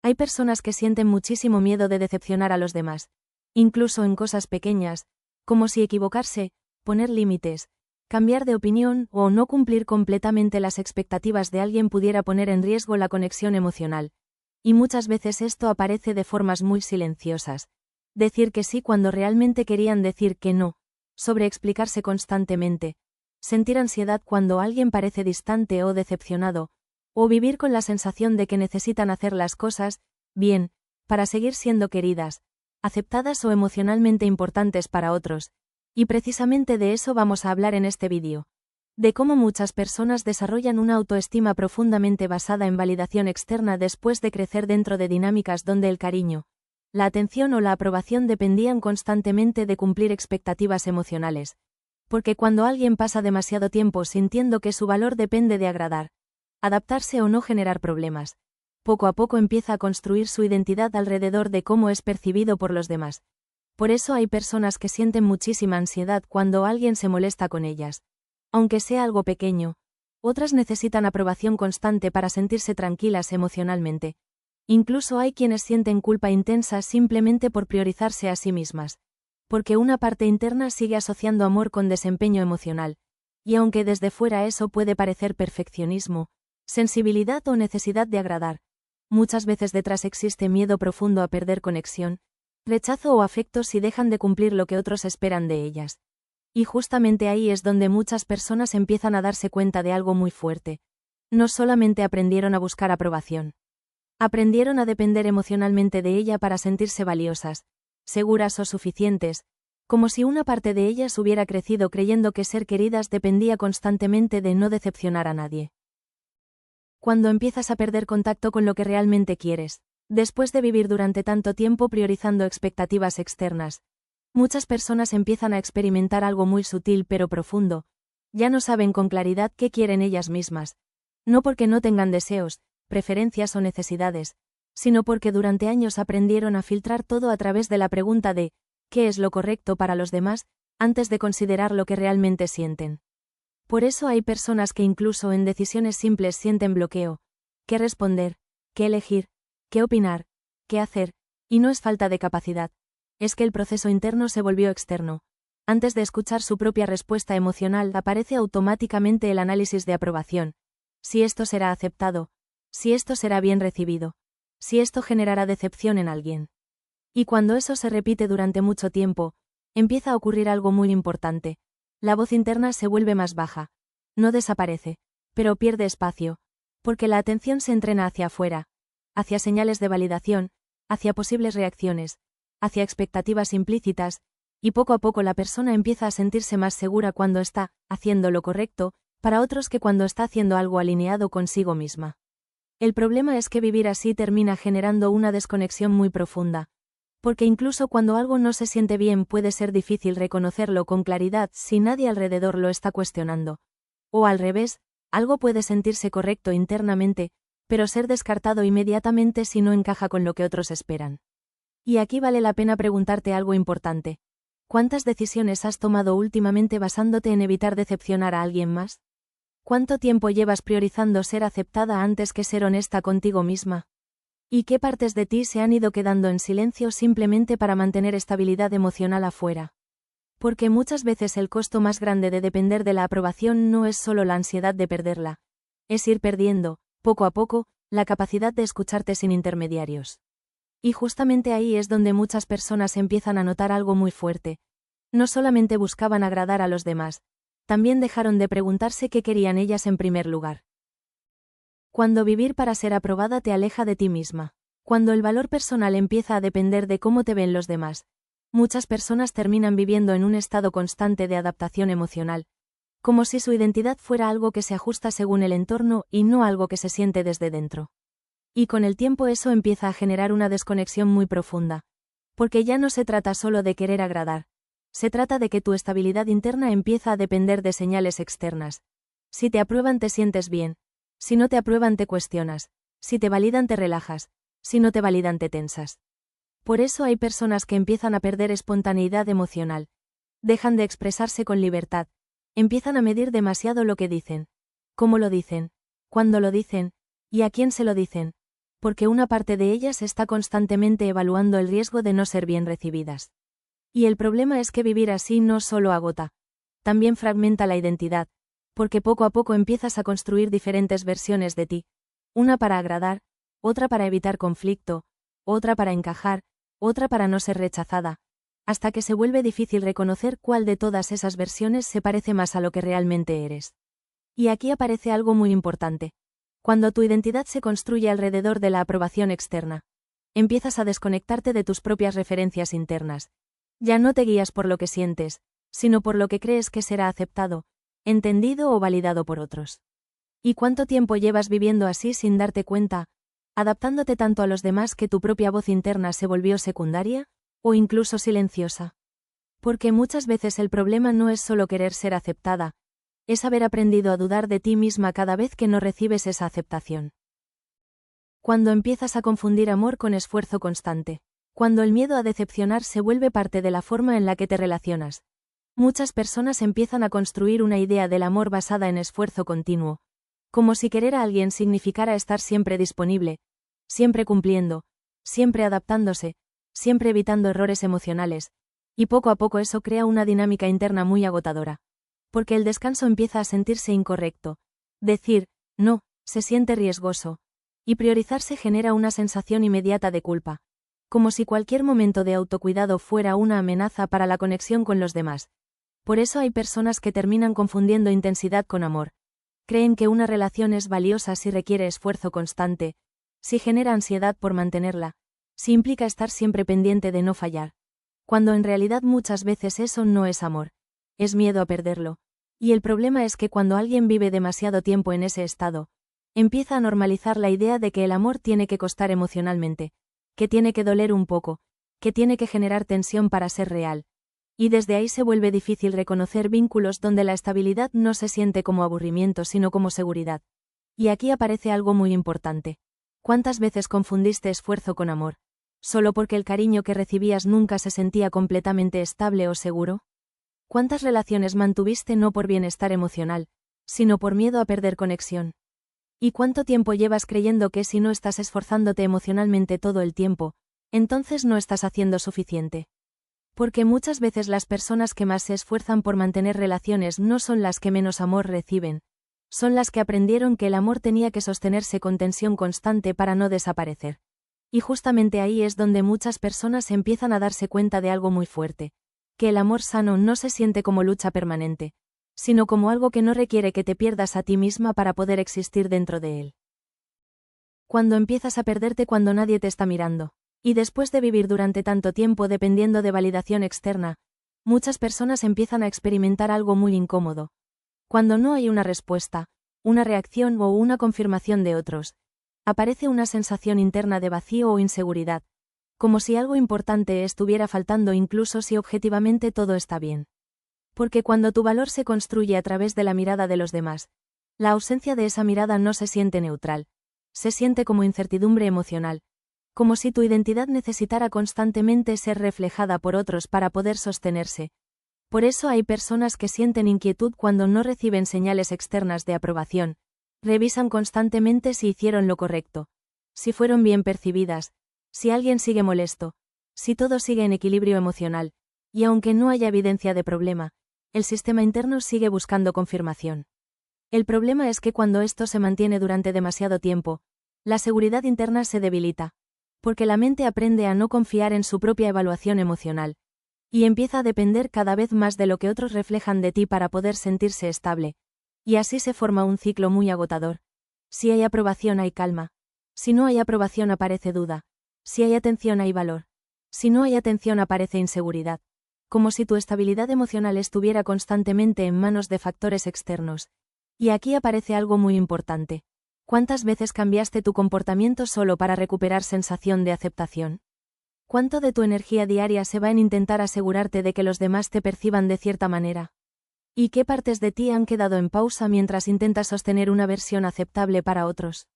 Hay personas que sienten muchísimo miedo de decepcionar a los demás, incluso en cosas pequeñas, como si equivocarse, poner límites, cambiar de opinión o no cumplir completamente las expectativas de alguien pudiera poner en riesgo la conexión emocional. Y muchas veces esto aparece de formas muy silenciosas. Decir que sí cuando realmente querían decir que no, sobreexplicarse constantemente, sentir ansiedad cuando alguien parece distante o decepcionado, o vivir con la sensación de que necesitan hacer las cosas bien, para seguir siendo queridas, aceptadas o emocionalmente importantes para otros. Y precisamente de eso vamos a hablar en este vídeo. De cómo muchas personas desarrollan una autoestima profundamente basada en validación externa después de crecer dentro de dinámicas donde el cariño, la atención o la aprobación dependían constantemente de cumplir expectativas emocionales. Porque cuando alguien pasa demasiado tiempo sintiendo que su valor depende de agradar, adaptarse o no generar problemas, poco a poco empieza a construir su identidad alrededor de cómo es percibido por los demás. Por eso hay personas que sienten muchísima ansiedad cuando alguien se molesta con ellas. Aunque sea algo pequeño, otras necesitan aprobación constante para sentirse tranquilas emocionalmente. Incluso hay quienes sienten culpa intensa simplemente por priorizarse a sí mismas. Porque una parte interna sigue asociando amor con desempeño emocional. Y aunque desde fuera eso puede parecer perfeccionismo, sensibilidad o necesidad de agradar, muchas veces detrás existe miedo profundo a perder conexión, rechazo o afecto si dejan de cumplir lo que otros esperan de ellas. Y justamente ahí es donde muchas personas empiezan a darse cuenta de algo muy fuerte. No solamente aprendieron a buscar aprobación. Aprendieron a depender emocionalmente de ella para sentirse valiosas, seguras o suficientes, como si una parte de ellas hubiera crecido creyendo que ser queridas dependía constantemente de no decepcionar a nadie. Cuando empiezas a perder contacto con lo que realmente quieres, después de vivir durante tanto tiempo priorizando expectativas externas, muchas personas empiezan a experimentar algo muy sutil pero profundo. Ya no saben con claridad qué quieren ellas mismas. No porque no tengan deseos, preferencias o necesidades, sino porque durante años aprendieron a filtrar todo a través de la pregunta de ¿qué es lo correcto para los demás?, antes de considerar lo que realmente sienten. Por eso hay personas que incluso en decisiones simples sienten bloqueo. ¿Qué responder? ¿Qué elegir? ¿Qué opinar? ¿Qué hacer? Y no es falta de capacidad. Es que el proceso interno se volvió externo. Antes de escuchar su propia respuesta emocional aparece automáticamente el análisis de aprobación. Si esto será aceptado. Si esto será bien recibido. Si esto generará decepción en alguien. Y cuando eso se repite durante mucho tiempo, empieza a ocurrir algo muy importante. La voz interna se vuelve más baja. No desaparece, pero pierde espacio. Porque la atención se entrena hacia afuera. Hacia señales de validación, hacia posibles reacciones, hacia expectativas implícitas, y poco a poco la persona empieza a sentirse más segura cuando está haciendo lo correcto, para otros que cuando está haciendo algo alineado consigo misma. El problema es que vivir así termina generando una desconexión muy profunda. Porque incluso cuando algo no se siente bien puede ser difícil reconocerlo con claridad si nadie alrededor lo está cuestionando. O al revés, algo puede sentirse correcto internamente, pero ser descartado inmediatamente si no encaja con lo que otros esperan. Y aquí vale la pena preguntarte algo importante. ¿Cuántas decisiones has tomado últimamente basándote en evitar decepcionar a alguien más? ¿Cuánto tiempo llevas priorizando ser aceptada antes que ser honesta contigo misma? ¿Y qué partes de ti se han ido quedando en silencio simplemente para mantener estabilidad emocional afuera? Porque muchas veces el costo más grande de depender de la aprobación no es solo la ansiedad de perderla. Es ir perdiendo, poco a poco, la capacidad de escucharte sin intermediarios. Y justamente ahí es donde muchas personas empiezan a notar algo muy fuerte. No solamente buscaban agradar a los demás, también dejaron de preguntarse qué querían ellas en primer lugar. Cuando vivir para ser aprobada te aleja de ti misma. Cuando el valor personal empieza a depender de cómo te ven los demás, muchas personas terminan viviendo en un estado constante de adaptación emocional, como si su identidad fuera algo que se ajusta según el entorno y no algo que se siente desde dentro. Y con el tiempo eso empieza a generar una desconexión muy profunda, porque ya no se trata solo de querer agradar, se trata de que tu estabilidad interna empieza a depender de señales externas. Si te aprueban te sientes bien. Si no te aprueban te cuestionas, si te validan te relajas, si no te validan te tensas. Por eso hay personas que empiezan a perder espontaneidad emocional. Dejan de expresarse con libertad, empiezan a medir demasiado lo que dicen, cómo lo dicen, cuándo lo dicen, y a quién se lo dicen. porque una parte de ellas está constantemente evaluando el riesgo de no ser bien recibidas. Y el problema es que vivir así no solo agota, también fragmenta la identidad, porque poco a poco empiezas a construir diferentes versiones de ti, una para agradar, otra para evitar conflicto, otra para encajar, otra para no ser rechazada, hasta que se vuelve difícil reconocer cuál de todas esas versiones se parece más a lo que realmente eres. Y aquí aparece algo muy importante. Cuando tu identidad se construye alrededor de la aprobación externa, empiezas a desconectarte de tus propias referencias internas. Ya no te guías por lo que sientes, sino por lo que crees que será aceptado, entendido o validado por otros. ¿Y cuánto tiempo llevas viviendo así sin darte cuenta, adaptándote tanto a los demás que tu propia voz interna se volvió secundaria, o incluso silenciosa? Porque muchas veces el problema no es solo querer ser aceptada, es haber aprendido a dudar de ti misma cada vez que no recibes esa aceptación. Cuando empiezas a confundir amor con esfuerzo constante, cuando el miedo a decepcionar se vuelve parte de la forma en la que te relacionas, muchas personas empiezan a construir una idea del amor basada en esfuerzo continuo, como si querer a alguien significara estar siempre disponible, siempre cumpliendo, siempre adaptándose, siempre evitando errores emocionales, y poco a poco eso crea una dinámica interna muy agotadora. Porque el descanso empieza a sentirse incorrecto. Decir, no, se siente riesgoso. Y priorizarse genera una sensación inmediata de culpa. Como si cualquier momento de autocuidado fuera una amenaza para la conexión con los demás. Por eso hay personas que terminan confundiendo intensidad con amor. Creen que una relación es valiosa si requiere esfuerzo constante, si genera ansiedad por mantenerla, si implica estar siempre pendiente de no fallar. Cuando en realidad muchas veces eso no es amor. Es miedo a perderlo. Y el problema es que cuando alguien vive demasiado tiempo en ese estado, empieza a normalizar la idea de que el amor tiene que costar emocionalmente, que tiene que doler un poco, que tiene que generar tensión para ser real. Y desde ahí se vuelve difícil reconocer vínculos donde la estabilidad no se siente como aburrimiento sino como seguridad. Y aquí aparece algo muy importante. ¿Cuántas veces confundiste esfuerzo con amor? ¿Solo porque el cariño que recibías nunca se sentía completamente estable o seguro? ¿Cuántas relaciones mantuviste no por bienestar emocional, sino por miedo a perder conexión? ¿Y cuánto tiempo llevas creyendo que si no estás esforzándote emocionalmente todo el tiempo, entonces no estás haciendo suficiente? Porque muchas veces las personas que más se esfuerzan por mantener relaciones no son las que menos amor reciben, son las que aprendieron que el amor tenía que sostenerse con tensión constante para no desaparecer. Y justamente ahí es donde muchas personas empiezan a darse cuenta de algo muy fuerte. Que el amor sano no se siente como lucha permanente, sino como algo que no requiere que te pierdas a ti misma para poder existir dentro de él. Cuando empiezas a perderte cuando nadie te está mirando, y después de vivir durante tanto tiempo dependiendo de validación externa, muchas personas empiezan a experimentar algo muy incómodo. Cuando no hay una respuesta, una reacción o una confirmación de otros, aparece una sensación interna de vacío o inseguridad, como si algo importante estuviera faltando incluso si objetivamente todo está bien. Porque cuando tu valor se construye a través de la mirada de los demás, la ausencia de esa mirada no se siente neutral, se siente como incertidumbre emocional, como si tu identidad necesitara constantemente ser reflejada por otros para poder sostenerse. Por eso hay personas que sienten inquietud cuando no reciben señales externas de aprobación, revisan constantemente si hicieron lo correcto, si fueron bien percibidas, si alguien sigue molesto, si todo sigue en equilibrio emocional, y aunque no haya evidencia de problema, el sistema interno sigue buscando confirmación. El problema es que cuando esto se mantiene durante demasiado tiempo, la seguridad interna se debilita, porque la mente aprende a no confiar en su propia evaluación emocional, y empieza a depender cada vez más de lo que otros reflejan de ti para poder sentirse estable, y así se forma un ciclo muy agotador. Si hay aprobación hay calma, si no hay aprobación aparece duda. Si hay atención hay valor. Si no hay atención aparece inseguridad. Como si tu estabilidad emocional estuviera constantemente en manos de factores externos. Y aquí aparece algo muy importante. ¿Cuántas veces cambiaste tu comportamiento solo para recuperar sensación de aceptación? ¿Cuánto de tu energía diaria se va en intentar asegurarte de que los demás te perciban de cierta manera? ¿Y qué partes de ti han quedado en pausa mientras intentas sostener una versión aceptable para otros?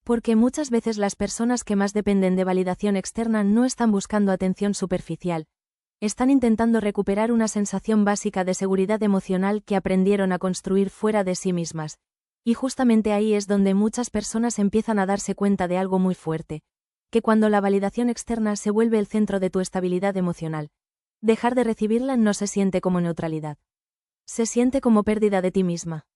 Porque muchas veces las personas que más dependen de validación externa no están buscando atención superficial, están intentando recuperar una sensación básica de seguridad emocional que aprendieron a construir fuera de sí mismas, Y justamente ahí es donde muchas personas empiezan a darse cuenta de algo muy fuerte, que cuando la validación externa se vuelve el centro de tu estabilidad emocional, dejar de recibirla no se siente como neutralidad. Se siente como pérdida de ti misma.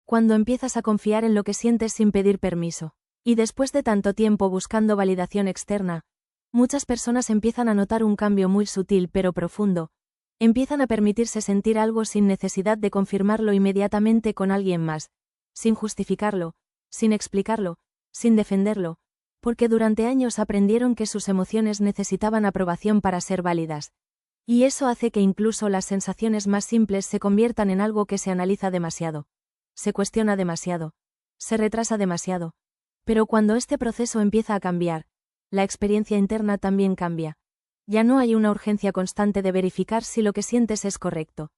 Cuando empiezas a confiar en lo que sientes sin pedir permiso, y después de tanto tiempo buscando validación externa, muchas personas empiezan a notar un cambio muy sutil pero profundo, empiezan a permitirse sentir algo sin necesidad de confirmarlo inmediatamente con alguien más, sin justificarlo, sin explicarlo, sin defenderlo, porque durante años aprendieron que sus emociones necesitaban aprobación para ser válidas. Y eso hace que incluso las sensaciones más simples se conviertan en algo que se analiza demasiado, se cuestiona demasiado, se retrasa demasiado. Pero cuando este proceso empieza a cambiar, la experiencia interna también cambia. Ya no hay una urgencia constante de verificar si lo que sientes es correcto.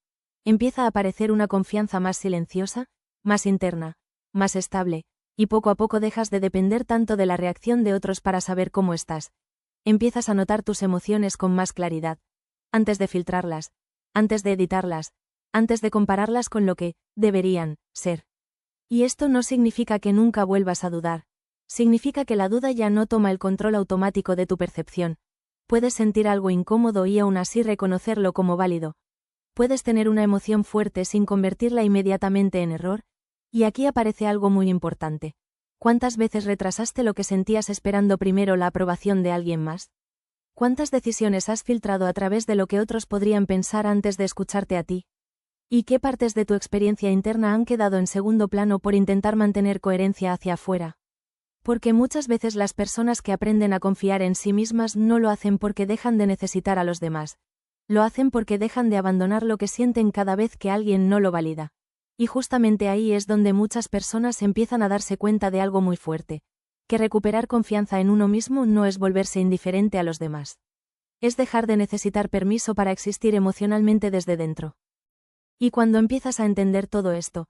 Empieza a aparecer una confianza más silenciosa, más interna, más estable, y poco a poco dejas de depender tanto de la reacción de otros para saber cómo estás. Empiezas a notar tus emociones con más claridad, antes de filtrarlas, antes de editarlas, antes de compararlas con lo que deberían ser. Y esto no significa que nunca vuelvas a dudar. Significa que la duda ya no toma el control automático de tu percepción. Puedes sentir algo incómodo y aún así reconocerlo como válido. Puedes tener una emoción fuerte sin convertirla inmediatamente en error. Y aquí aparece algo muy importante. ¿Cuántas veces retrasaste lo que sentías esperando primero la aprobación de alguien más? ¿Cuántas decisiones has filtrado a través de lo que otros podrían pensar antes de escucharte a ti? ¿Y qué partes de tu experiencia interna han quedado en segundo plano por intentar mantener coherencia hacia afuera? Porque muchas veces las personas que aprenden a confiar en sí mismas no lo hacen porque dejan de necesitar a los demás. Lo hacen porque dejan de abandonar lo que sienten cada vez que alguien no lo valida. Y justamente ahí es donde muchas personas empiezan a darse cuenta de algo muy fuerte. Que recuperar confianza en uno mismo no es volverse indiferente a los demás. Es dejar de necesitar permiso para existir emocionalmente desde dentro. Y cuando empiezas a entender todo esto,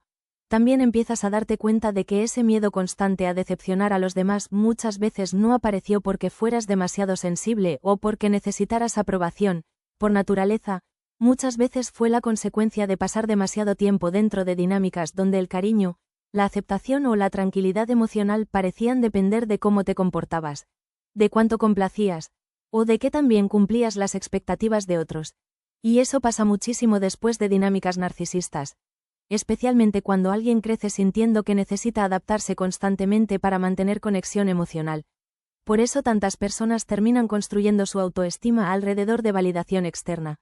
también empiezas a darte cuenta de que ese miedo constante a decepcionar a los demás muchas veces no apareció porque fueras demasiado sensible o porque necesitaras aprobación. Por naturaleza, muchas veces fue la consecuencia de pasar demasiado tiempo dentro de dinámicas donde el cariño, la aceptación o la tranquilidad emocional parecían depender de cómo te comportabas, de cuánto complacías, o de qué también cumplías las expectativas de otros. Y eso pasa muchísimo después de dinámicas narcisistas, especialmente cuando alguien crece sintiendo que necesita adaptarse constantemente para mantener conexión emocional. Por eso tantas personas terminan construyendo su autoestima alrededor de validación externa.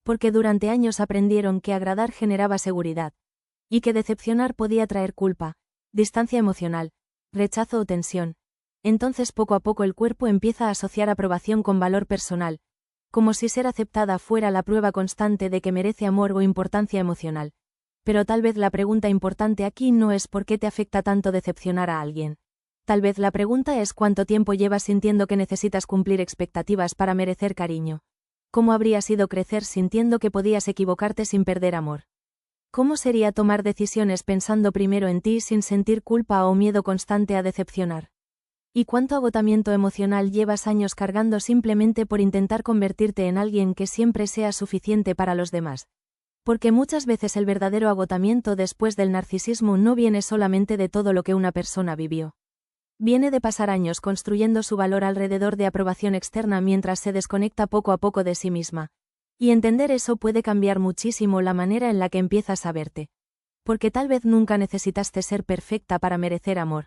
Porque durante años aprendieron que agradar generaba seguridad. Y que decepcionar podía traer culpa, distancia emocional, rechazo o tensión. Entonces poco a poco el cuerpo empieza a asociar aprobación con valor personal, como si ser aceptada fuera la prueba constante de que merece amor o importancia emocional. Pero tal vez la pregunta importante aquí no es por qué te afecta tanto decepcionar a alguien. Tal vez la pregunta es cuánto tiempo llevas sintiendo que necesitas cumplir expectativas para merecer cariño. ¿Cómo habría sido crecer sintiendo que podías equivocarte sin perder amor? ¿Cómo sería tomar decisiones pensando primero en ti sin sentir culpa o miedo constante a decepcionar? ¿Y cuánto agotamiento emocional llevas años cargando simplemente por intentar convertirte en alguien que siempre sea suficiente para los demás? Porque muchas veces el verdadero agotamiento después del narcisismo no viene solamente de todo lo que una persona vivió. Viene de pasar años construyendo su valor alrededor de aprobación externa mientras se desconecta poco a poco de sí misma. Y entender eso puede cambiar muchísimo la manera en la que empiezas a verte. Porque tal vez nunca necesitaste ser perfecta para merecer amor.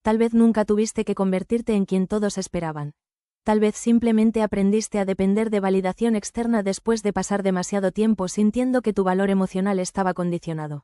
Tal vez nunca tuviste que convertirte en quien todos esperaban. Tal vez simplemente aprendiste a depender de validación externa después de pasar demasiado tiempo sintiendo que tu valor emocional estaba condicionado.